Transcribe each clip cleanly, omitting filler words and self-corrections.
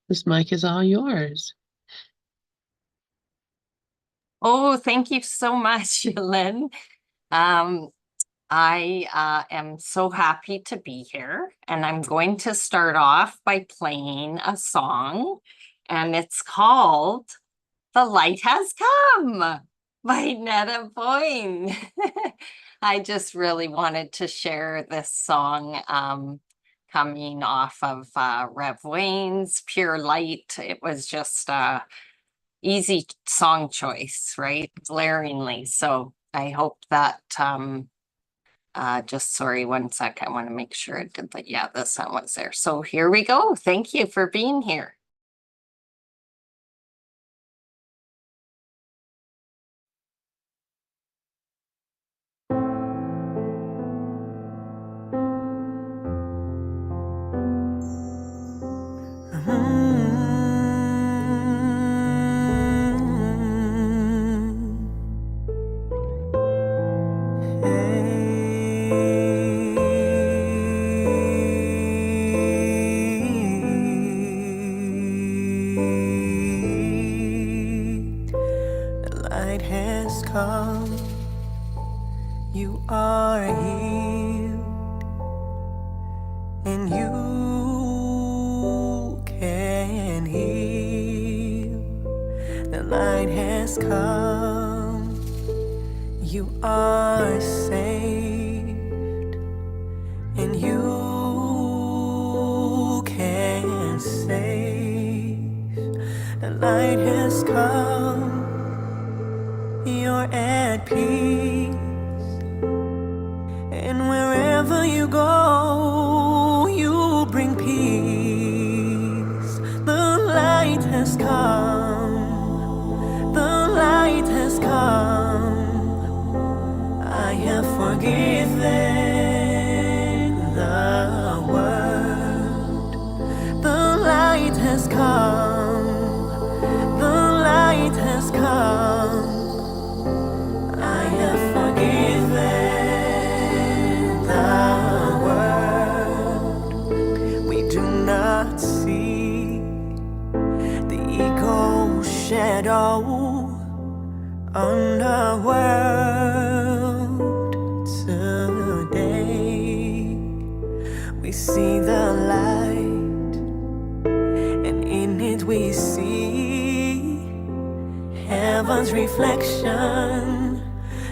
This mic is all yours. Oh, thank you so much, Lynn. Um, I am so happy to be here, and I'm going to start off by playing a song, and it's called The Light Has Come by Netta Boyne. I just really wanted to share this song coming off of Rev Wayne's Pure Light. It was just easy song choice, right? Glaringly. So I hope that just sorry, one sec. I want to make sure it did that. Yeah, the sound was there. So here we go. Thank you for being here. You are healed, and you can heal. The light has come. You are saved, and you can save. The light has come. You're at peace. And wherever you go, you bring peace. The light has come. The light has come. I have forgiven the world. The light has come. The light has come. I have forgiven shadow on the world today. We see the light, and in it we see heaven's reflection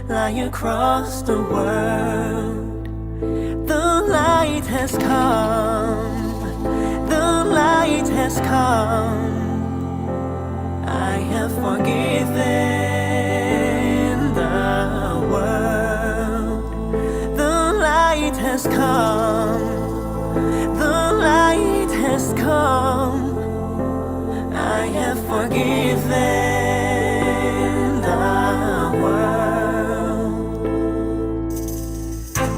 lie across the world. The light has come. The light has come. I have forgiven the world. The light has come. The light has come. I have forgiven the world.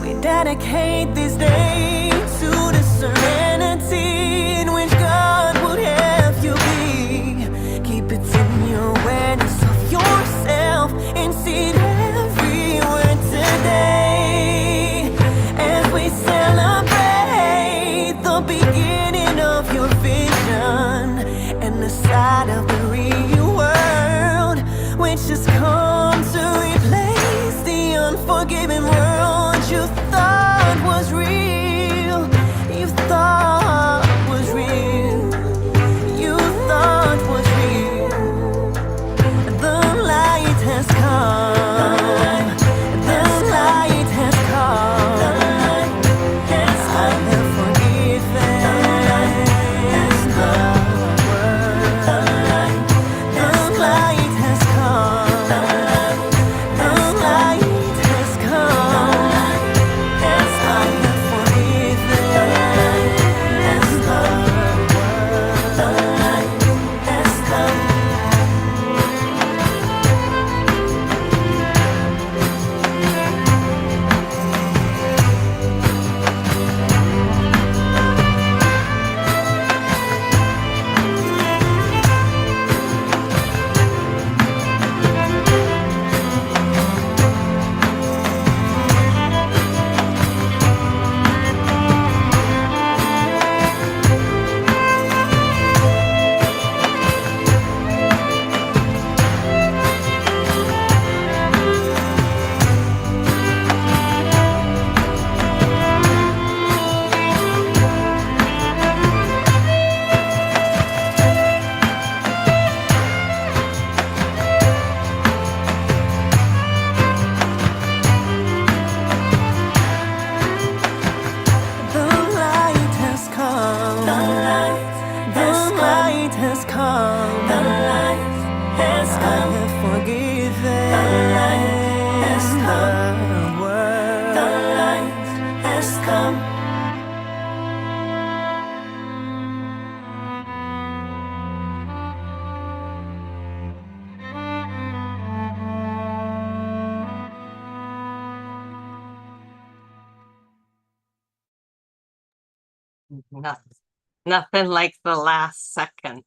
We dedicate this day to the serenity in which God would have you be. Keep it in your awareness of yourself and see it everywhere today. As we celebrate the beginning of your vision and the side of the real world, which has come to replace the unforgiving world you thought was real. You thought was real. You thought was real. The light has come. The light has come. I have forgiven the world. The light has come. The light has come. Nothing like the last second.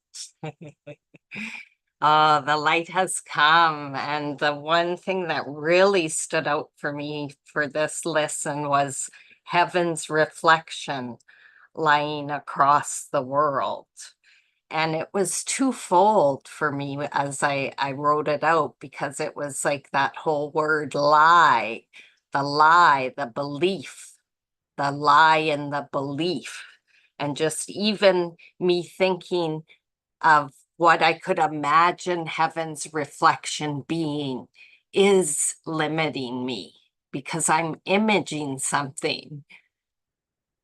Oh, the light has come. And the one thing that really stood out for me for this listen was heaven's reflection lying across the world. And it was twofold for me as I wrote it out, because it was like that whole word lie, the belief, the lie and the belief. And just even me thinking of what I could imagine heaven's reflection being is limiting me, because I'm imaging something.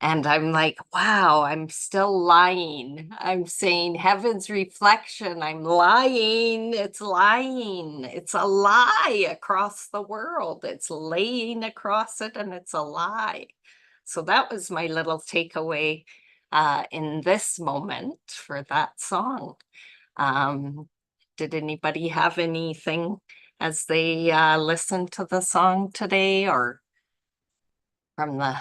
And I'm like, wow, I'm still lying. I'm saying heaven's reflection. I'm lying. It's lying. It's a lie across the world. It's laying across it, and it's a lie. So that was my little takeaway in this moment for that song. Did anybody have anything as they listened to the song today, or from the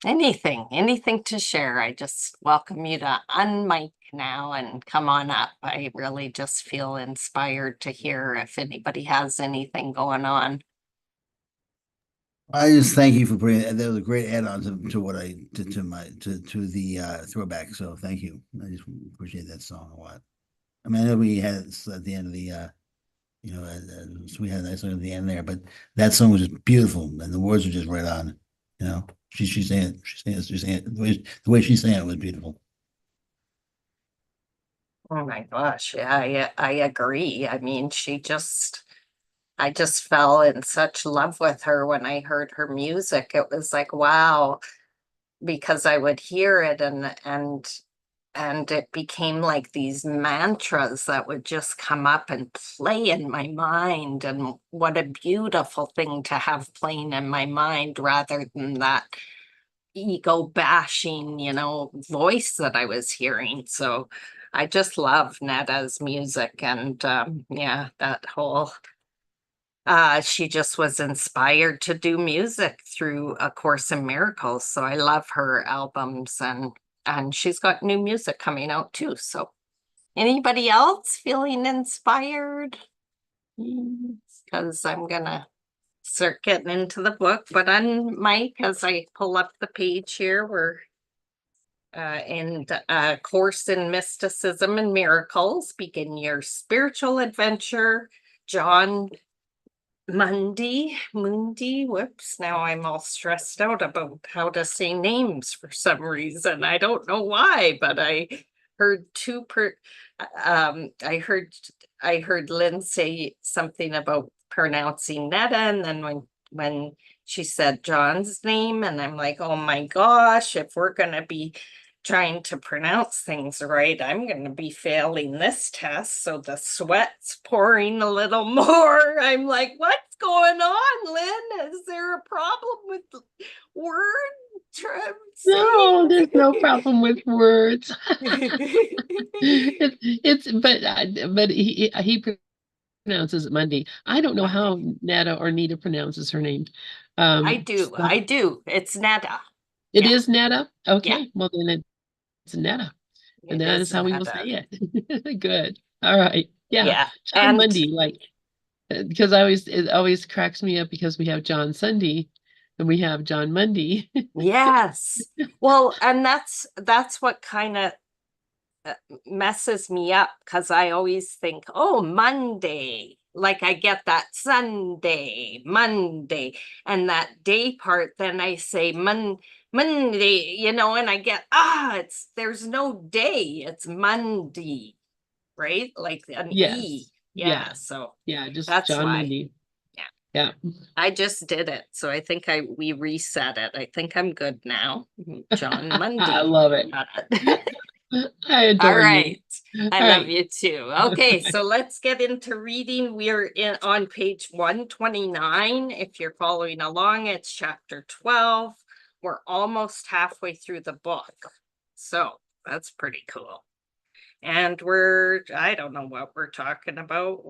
anything to share? I just welcome you to unmic now and come on up. I really just feel inspired to hear if anybody has anything going on. I just thank you for putting that. That was a great add-on to what I to my to the throwback. So thank you. I just appreciate that song a lot. I mean, I know we had it at the end of the so we had a nice song at the end there, but that song was just beautiful, and the words were just right on. You know, she's saying it, she's saying it, the way she's saying it was beautiful. Oh my gosh, yeah, I agree. I mean, I just fell in such love with her when I heard her music. It was like, wow, because I would hear it and it became like these mantras that would just come up and play in my mind. And what a beautiful thing to have playing in my mind, rather than that ego bashing, voice that I was hearing. So I just love Netta's music. And yeah, that whole she just was inspired to do music through A Course in Miracles. So I love her albums, and she's got new music coming out too. So anybody else feeling inspired? Because I'm gonna start getting into the book, but on Mike, as I pull up the page here, we're in A Course in Mysticism and Miracles, Begin Your Spiritual Adventure, John Mundy, whoops, now I'm all stressed out about how to say names for some reason. I don't know why, but I heard I heard Lynn say something about pronouncing Netta, and then when she said John's name, and I'm like, oh my gosh, if we're gonna be trying to pronounce things right, I'm going to be failing this test. So the sweat's pouring a little more. I'm like, what's going on, Lynn? Is there a problem with word? No, there's no problem with words. But he pronounces it Mundy. I don't know how Netta or Nita pronounces her name. I do. It's Netta. It is Netta? Okay, Yeah. well then it's Netta. And It that is is how we will Netta. say it. Good. All right. Yeah. Yeah. John And Mundy, because it always cracks me up, because we have John Sunday and we have John Mundy. yes. Well, and that's what kind of messes me up, because I always think, oh, Monday. Like I get that Sunday, Monday, and that day part, then I say Monday, and I get, there's no day, it's Monday, right? Like an Yes. E. Yeah. So yeah, just that's John why. Mundy. Yeah. Yeah. I just did it. So I think we reset it. I think I'm good now. John Mundy. I love it. I adore All right. you. I All love right. you too. Okay, so let's get into reading. We're on page 129. If you're following along, it's chapter 12. We're almost halfway through the book. So that's pretty cool. And I don't know what we're talking about,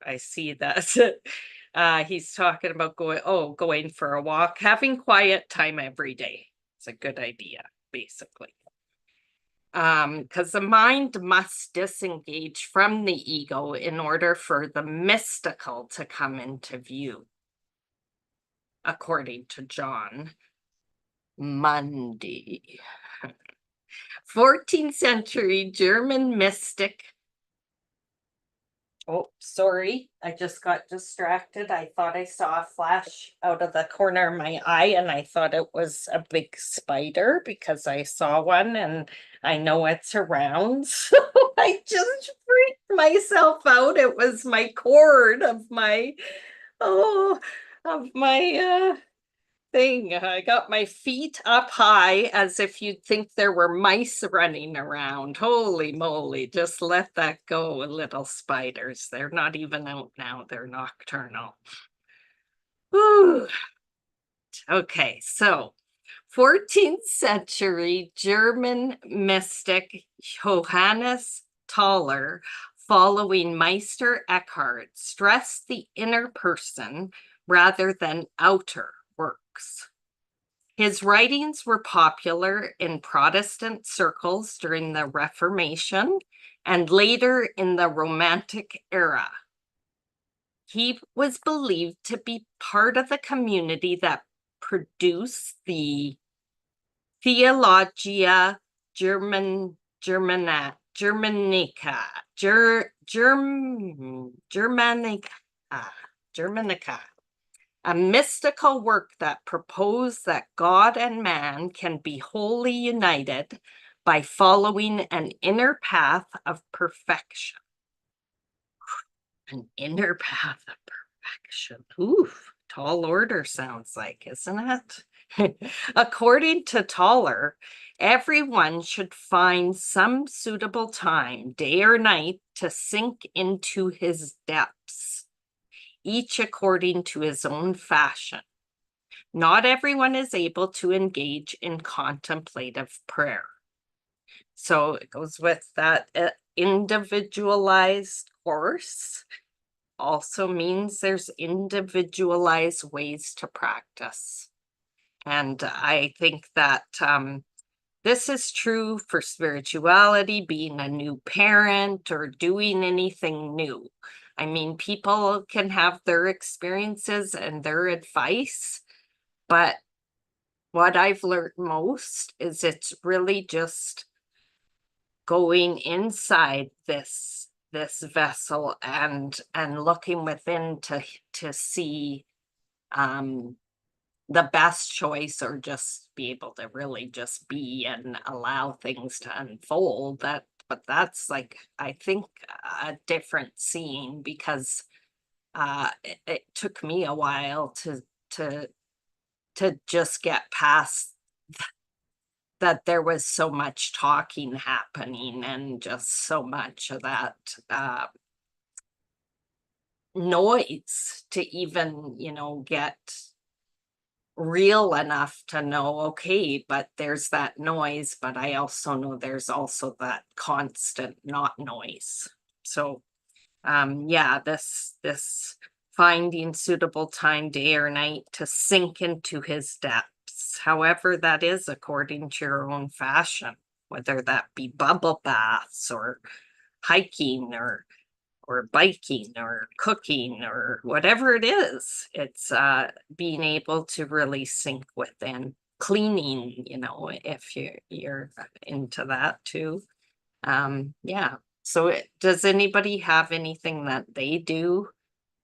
I see that he's talking about going for a walk, having quiet time every day. It's a good idea, basically. Because the mind must disengage from the ego in order for the mystical to come into view, according to John Mundy. 14th century German mystic. Oh, sorry, I just got distracted. I thought I saw a flash out of the corner of my eye, and I thought it was a big spider because I saw one and I know it's around. So I just freaked myself out. It was my cord of my, thing. I got my feet up high as if you'd think there were mice running around. Holy moly, just let that go, little spiders. They're not even out now, they're nocturnal. Whew. Okay, so 14th century German mystic Johannes Thaler, following Meister Eckhart, stressed the inner person rather than outer works. His writings were popular in Protestant circles during the Reformation and later in the Romantic era. He was believed to be part of the community that produced the Theologia Germanica, Germanica, a mystical work that proposed that God and man can be wholly united by following an inner path of perfection. An inner path of perfection. Oof, tall order sounds like, isn't it? According to Thaler, everyone should find some suitable time, day or night, to sink into his depths, each according to his own fashion. Not everyone is able to engage in contemplative prayer. So it goes with that individualized course. Also means there's individualized ways to practice. And I think that this is true for spirituality, being a new parent or doing anything new. I mean, people can have their experiences and their advice, but what I've learned most is it's really just going inside this vessel and looking within to see the best choice, or just be able to really just be and allow things to unfold. But that's like, I think, a different scene, because it took me a while to just get past that there was so much talking happening and just so much of that noise to even, get real enough to know, okay, but there's that noise, but I also know there's also that constant not noise. So yeah, this finding suitable time, day or night, to sink into his depths, however that is according to your own fashion, whether that be bubble baths or hiking or biking or cooking or whatever it is. It's being able to really sink within. Cleaning, if you're into that too. Yeah. So does anybody have anything that they do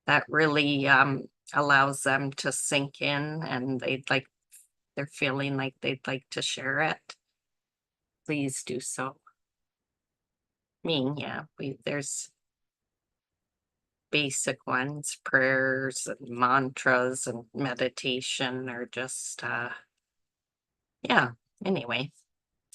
that really allows them to sink in, and they're feeling like they'd like to share it? Please do so. I mean, yeah, there's basic ones, prayers and mantras and meditation, or just yeah, anyway.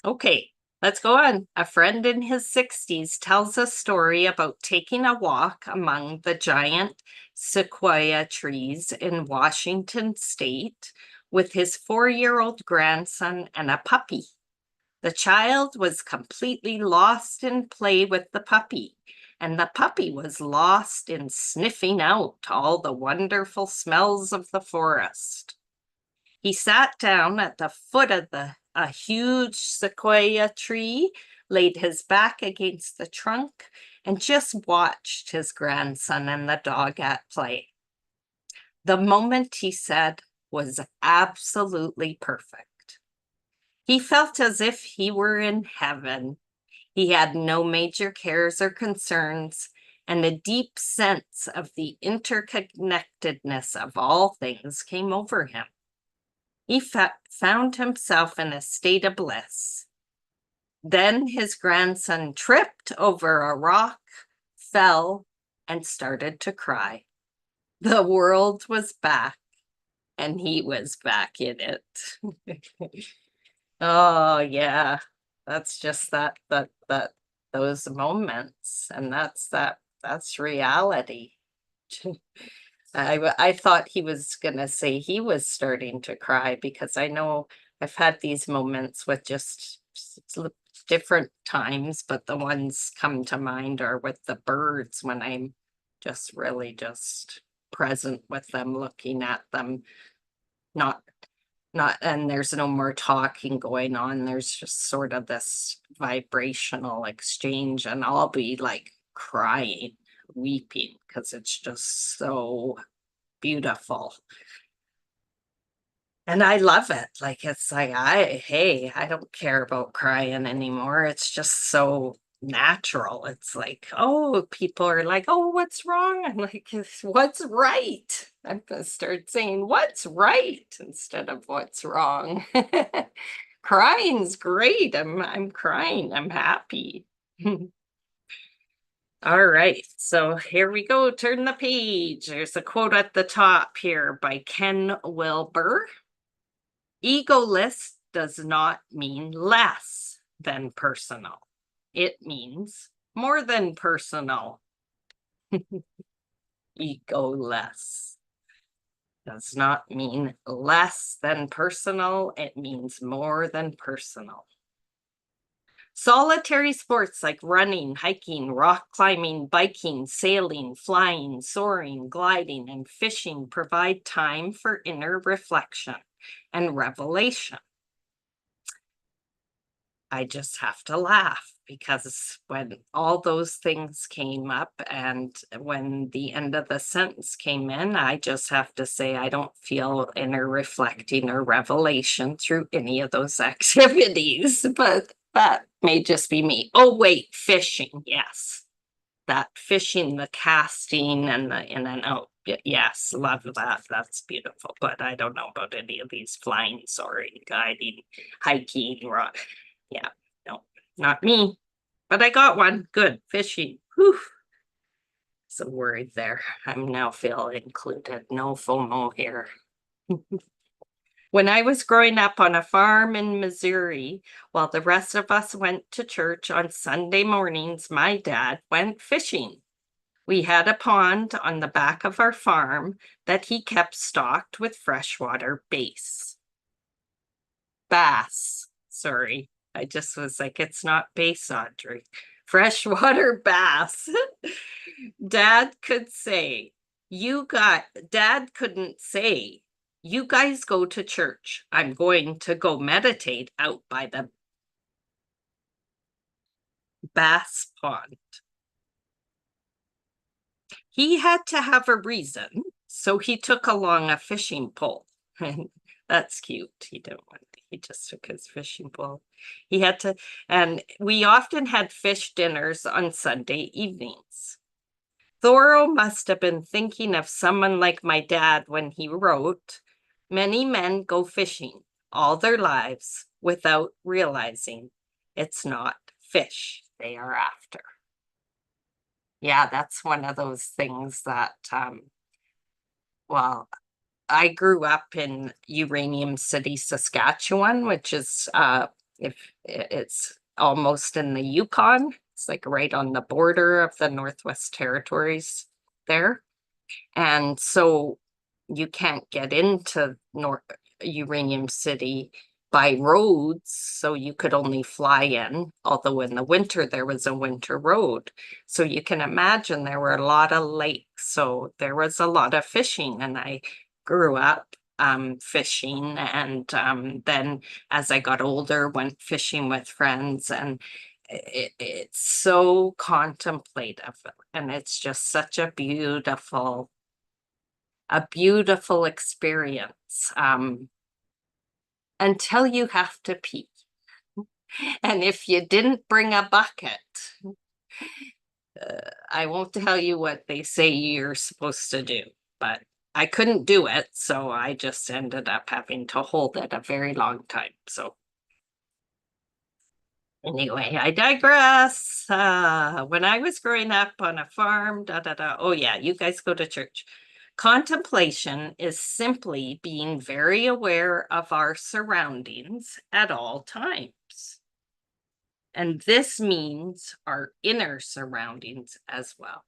Okay, let's go on. A friend in his 60s tells a story about taking a walk among the giant sequoia trees in Washington state with his 4-year-old grandson and a puppy. The child was completely lost in play with the puppy, and the puppy was lost in sniffing out all the wonderful smells of the forest. He sat down at the foot of a huge sequoia tree, laid his back against the trunk, and just watched his grandson and the dog at play. The moment, he said, was absolutely perfect. He felt as if he were in heaven. He had no major cares or concerns, and a deep sense of the interconnectedness of all things came over him. He found himself in a state of bliss. Then his grandson tripped over a rock, fell, and started to cry. The world was back, and he was back in it. Oh, yeah. That's just those moments, and that's reality. I thought he was gonna say he was starting to cry, because I know I've had these moments with just different times, but the ones come to mind are with the birds, when I'm just really just present with them, looking at them, not, and there's no more talking going on. There's just sort of this vibrational exchange, and I'll be like crying, weeping, because it's just so beautiful. And I love it. Like, it's like, hey, I don't care about crying anymore. It's just so natural. It's like, oh, people are like, oh, what's wrong? I'm like, what's right? I'm gonna start saying what's right instead of what's wrong. Crying's great. I'm crying. I'm happy. All right, so here we go. Turn the page. There's a quote at the top here by Ken Wilber. Egoless does not mean less than personal. It means more than personal. Egoless does not mean less than personal. It means more than personal. Solitary sports like running, hiking, rock climbing, biking, sailing, flying, soaring, gliding, and fishing provide time for inner reflection and revelation. I just have to laugh, because when all those things came up and when the end of the sentence came in, I just have to say I don't feel inner reflecting or revelation through any of those activities, but that may just be me. Oh, wait, fishing. Yes. That fishing, the casting and the in and out. Yes, love that. That's beautiful. But I don't know about any of these flying, soaring, guiding, hiking, rock. Yeah, no, not me. But I got one. Good. Fishing. Whew. So worried there. I'm now feel included. No FOMO here. When I was growing up on a farm in Missouri, while the rest of us went to church on Sunday mornings, my dad went fishing. We had a pond on the back of our farm that he kept stocked with freshwater bass. Sorry, I just was like, it's not bass, Audrey. Freshwater bass. Dad couldn't say, you guys go to church. I'm going to go meditate out by the bass pond. He had to have a reason, so he took along a fishing pole. That's cute. He just took his fishing pole. He had to, and we often had fish dinners on Sunday evenings. Thoreau must have been thinking of someone like my dad when he wrote, "Many men go fishing all their lives without realizing it's not fish they are after." Yeah, that's one of those things that, well, I grew up in Uranium City, Saskatchewan, which is, it's almost in the Yukon. It's like right on the border of the Northwest Territories there. And so you can't get into Uranium City by roads, so you could only fly in, although in the winter there was a winter road. So you can imagine there were a lot of lakes, so there was a lot of fishing, and I grew up fishing, and then as I got older, went fishing with friends, and it's so contemplative, and it's just such a beautiful experience, until you have to pee. And if you didn't bring a bucket, I won't tell you what they say you're supposed to do, but I couldn't do it, so I just ended up having to hold it a very long time. So anyway, I digress. When I was growing up on a farm, Oh yeah, you guys go to church. Contemplation is simply being very aware of our surroundings at all times. And this means our inner surroundings as well.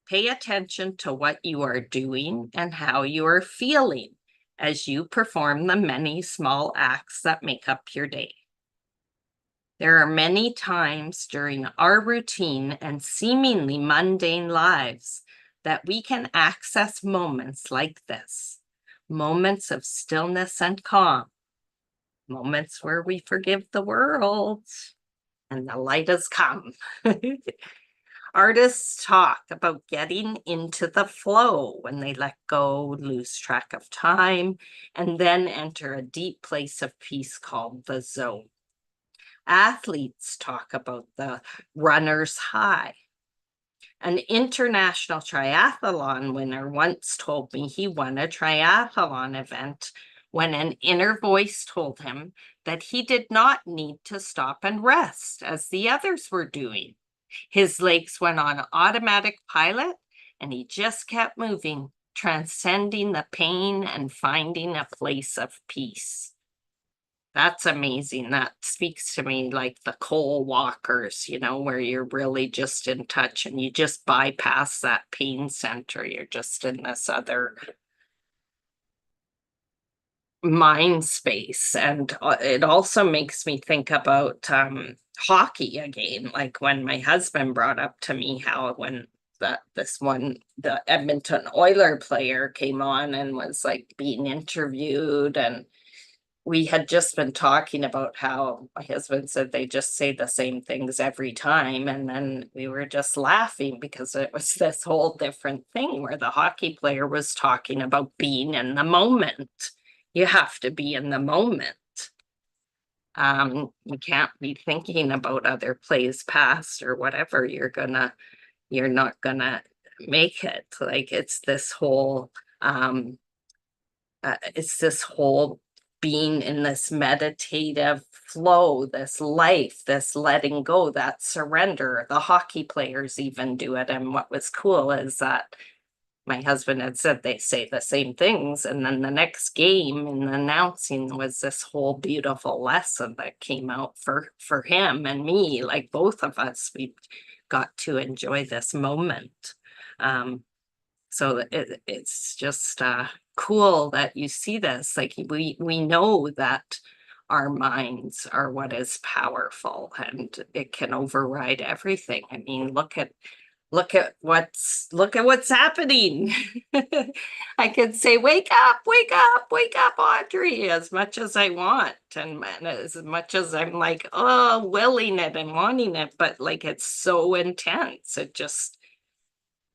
Pay attention to what you are doing and how you are feeling as you perform the many small acts that make up your day. There are many times during our routine and seemingly mundane lives that we can access moments like this, moments of stillness and calm, moments where we forgive the world and the light has come. Artists talk about getting into the flow when they let go, lose track of time, and then enter a deep place of peace called the zone. Athletes talk about the runner's high. An international triathlon winner once told me he won a triathlon event when an inner voice told him that he did not need to stop and rest as the others were doing. His legs went on automatic pilot and he just kept moving, transcending the pain and finding a place of peace. That's amazing. That speaks to me like the coal walkers, where you're really just in touch and you just bypass that pain center. You're just in this other mind space. And it also makes me think about hockey again, like when my husband brought up to me how when the Edmonton Oiler player came on and was like being interviewed, and we had just been talking about how my husband said they just say the same things every time. And then we were just laughing because it was this whole different thing where the hockey player was talking about being in the moment. You have to be in the moment. You can't be thinking about other plays past or whatever. You're not gonna make it. Like it's this whole being in this meditative flow, this life, this letting go, that surrender. The hockey players even do it. And what was cool is that my husband had said they say the same things. And then the next game in the announcing was this whole beautiful lesson that came out for him and me, like both of us, we got to enjoy this moment. So it's just cool that you see this. Like we know that our minds are what is powerful and it can override everything. I mean, look at what's happening. I could say, wake up, Audrey, as much as I want, and as much as I'm like, oh, willing it and wanting it, but like it's so intense.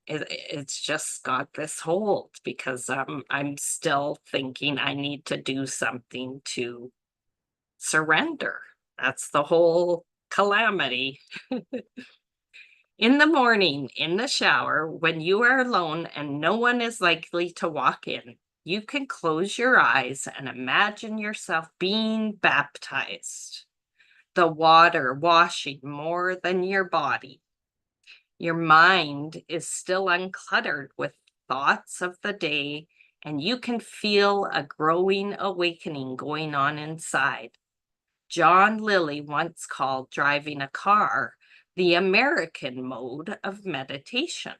It's just got this hold because I'm still thinking I need to do something to surrender. That's the whole calamity. In the morning, in the shower, when you are alone and no one is likely to walk in, you can close your eyes and imagine yourself being baptized. The water washing more than your body. Your mind is still uncluttered with thoughts of the day, and you can feel a growing awakening going on inside. John Lilly once called driving a car the American mode of meditation,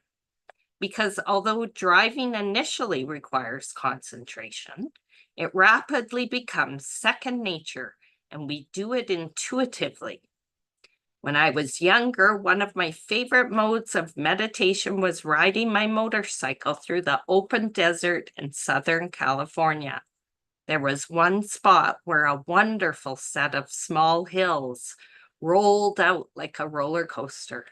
because although driving initially requires concentration, it rapidly becomes second nature, and we do it intuitively. When I was younger, one of my favorite modes of meditation was riding my motorcycle through the open desert in Southern California. There was one spot where a wonderful set of small hills rolled out like a roller coaster.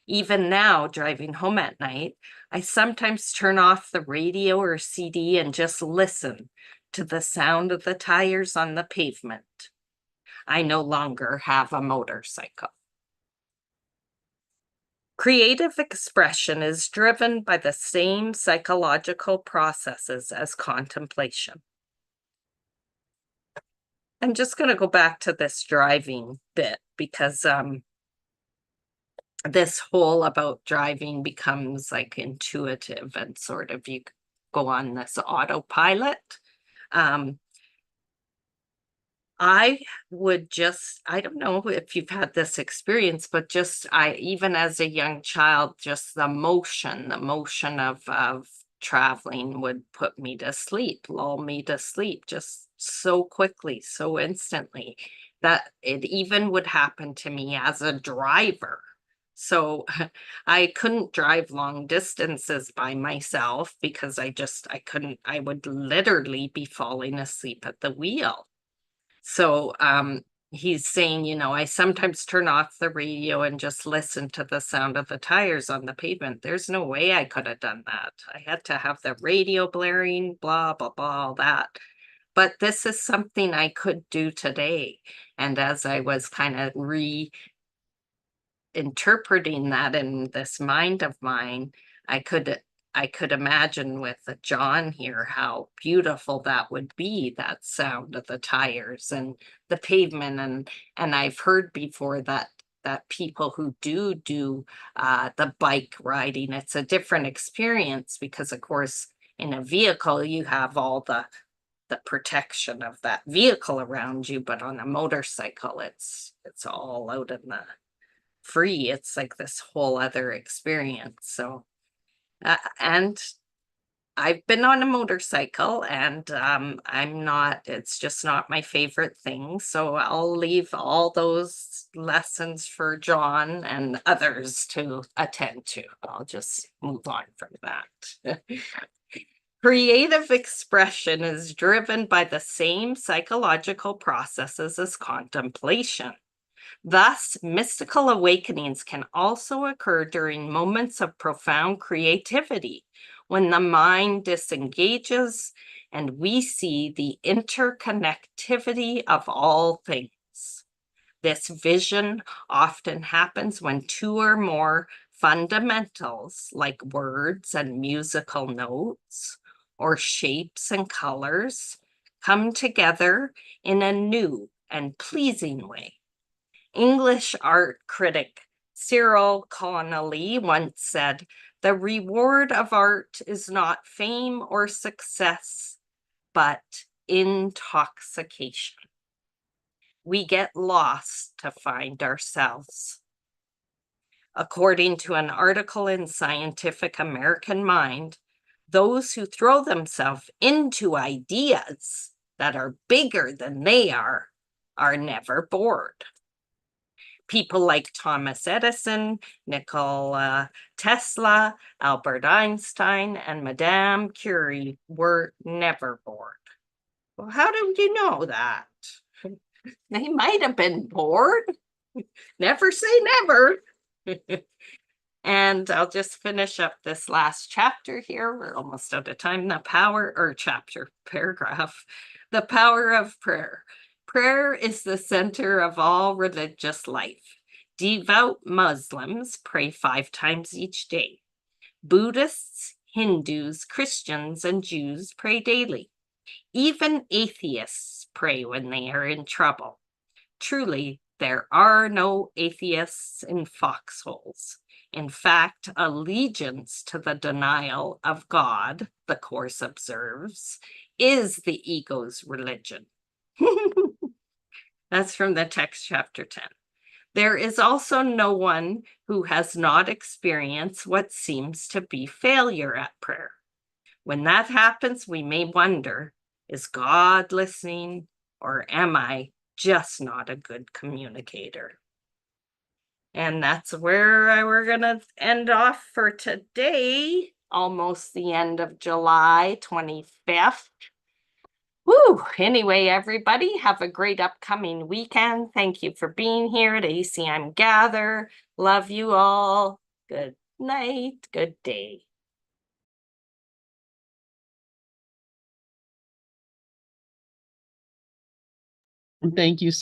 Even now, driving home at night, I sometimes turn off the radio or CD and just listen to the sound of the tires on the pavement. I no longer have a motorcycle. Creative expression is driven by the same psychological processes as contemplation. I'm just going to go back to this driving bit because this whole about driving becomes like intuitive and sort of you go on this autopilot. I don't know if you've had this experience, but even as a young child, just the motion of traveling would put me to sleep, lull me to sleep just so quickly, so instantly that it even would happen to me as a driver. So I couldn't drive long distances by myself because I couldn't, I would literally be falling asleep at the wheel. So he's saying, I sometimes turn off the radio and just listen to the sound of the tires on the pavement. There's no way I could have done that. I had to have the radio blaring, blah, blah, blah, all that. But this is something I could do today. And as I was kind of reinterpreting that in this mind of mine, I could imagine with John here how beautiful that would be, that sound of the tires and the pavement. And I've heard before that people who do the bike riding, it's a different experience because, of course, in a vehicle, you have all the protection of that vehicle around you. But on a motorcycle, it's all out in the free. It's like this whole other experience. So and I've been on a motorcycle and it's just not my favorite thing. So I'll leave all those lessons for John and others to attend to. I'll just move on from that. Creative expression is driven by the same psychological processes as contemplation. Thus, mystical awakenings can also occur during moments of profound creativity, when the mind disengages and we see the interconnectivity of all things. This vision often happens when two or more fundamentals, like words and musical notes, or shapes and colors, come together in a new and pleasing way. English art critic Cyril Connolly once said, "The reward of art is not fame or success, but intoxication. We get lost to find ourselves." According to an article in Scientific American Mind, those who throw themselves into ideas that are bigger than they are never bored. People like Thomas Edison, Nikola Tesla, Albert Einstein, and Madame Curie were never bored. Well, how did you know that? They might have been bored. Never say never. And I'll just finish up this last chapter here. We're almost out of time. Paragraph. The power of prayer. Prayer is the center of all religious life. Devout Muslims pray 5 times each day. Buddhists, Hindus, Christians, and Jews pray daily. Even atheists pray when they are in trouble. Truly, there are no atheists in foxholes. In fact, allegiance to the denial of God, the Course observes, is the ego's religion. That's from the text, chapter 10. There is also no one who has not experienced what seems to be failure at prayer. When that happens, we may wonder, is God listening, or am I just not a good communicator? And that's where we're gonna end off for today, almost the end of July 25th. Woo! Anyway, everybody, have a great upcoming weekend. Thank you for being here at ACM Gather. Love you all. Good night. Good day. Thank you so